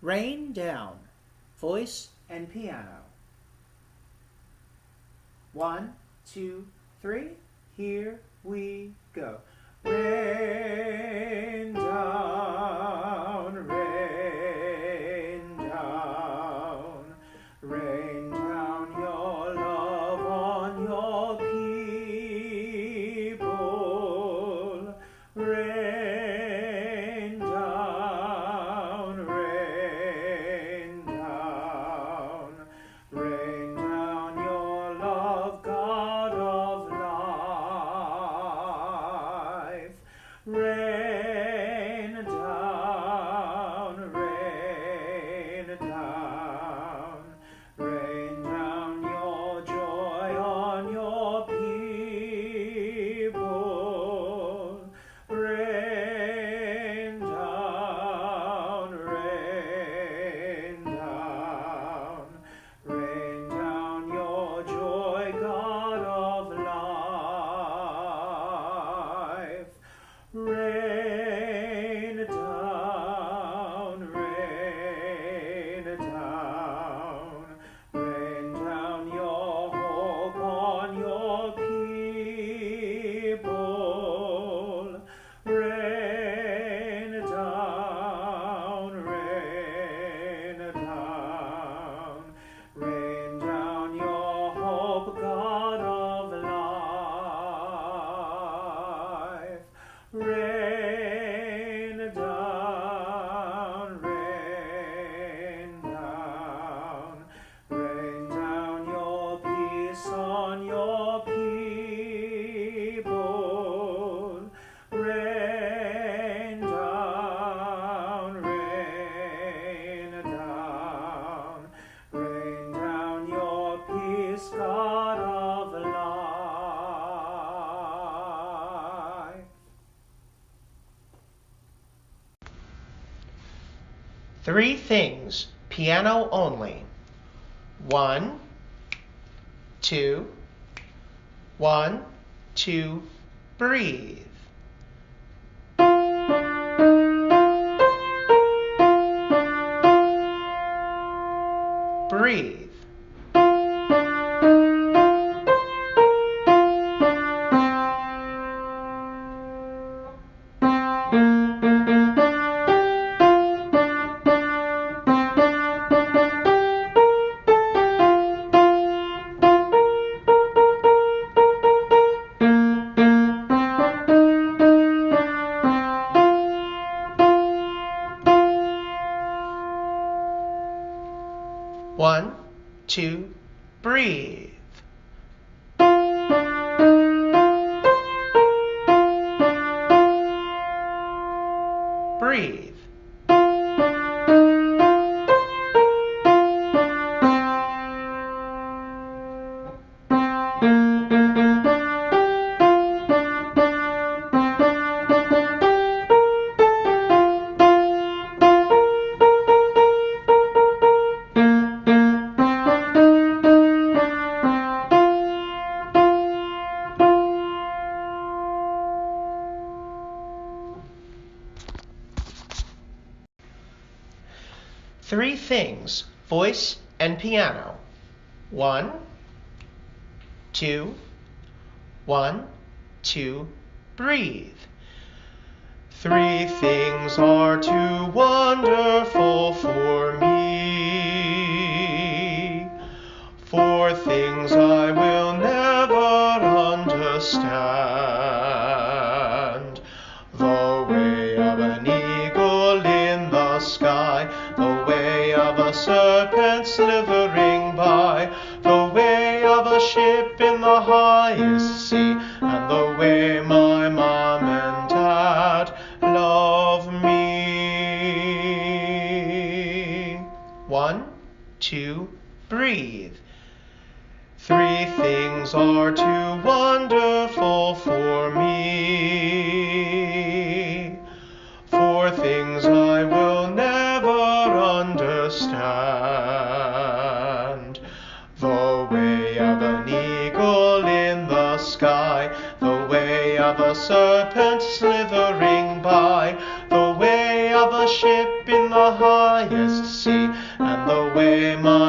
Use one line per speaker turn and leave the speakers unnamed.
Rain down, voice and piano. 1, 2, 3, here we go. Rain down, rain down, rain down your love on your people. Rain down, rain down, rain down your love, God of life. Rain down, rain down, rain down your joy on your people. Rain down, rain down, rain down your joy, God of life. Rain down, rain down, rain down your hope on your people. Rain down, rain down, rain down your hope, God of life. Rain down, rain down, rain down your peace on your people. Rain down, rain down, rain down your peace, God of life. Three things, piano only. 1, 2, 1, 2, breathe. Breathe. One, two, breathe. Breathe. Three things, voice and piano. 1, 2, 1, 2, breathe. Three things are too wonderful for me. Four things I will never understand. The way of an eagle in the sky, the way of a serpent slithering by, the way of a ship in the highest sea, and the way my mom and dad love me. 1, 2, breathe. Three things are too wonderful for me. Four things I will never understand. The way of an eagle in the sky, the way of a serpent slithering by, the way of of a ship in the highest sea, and the way my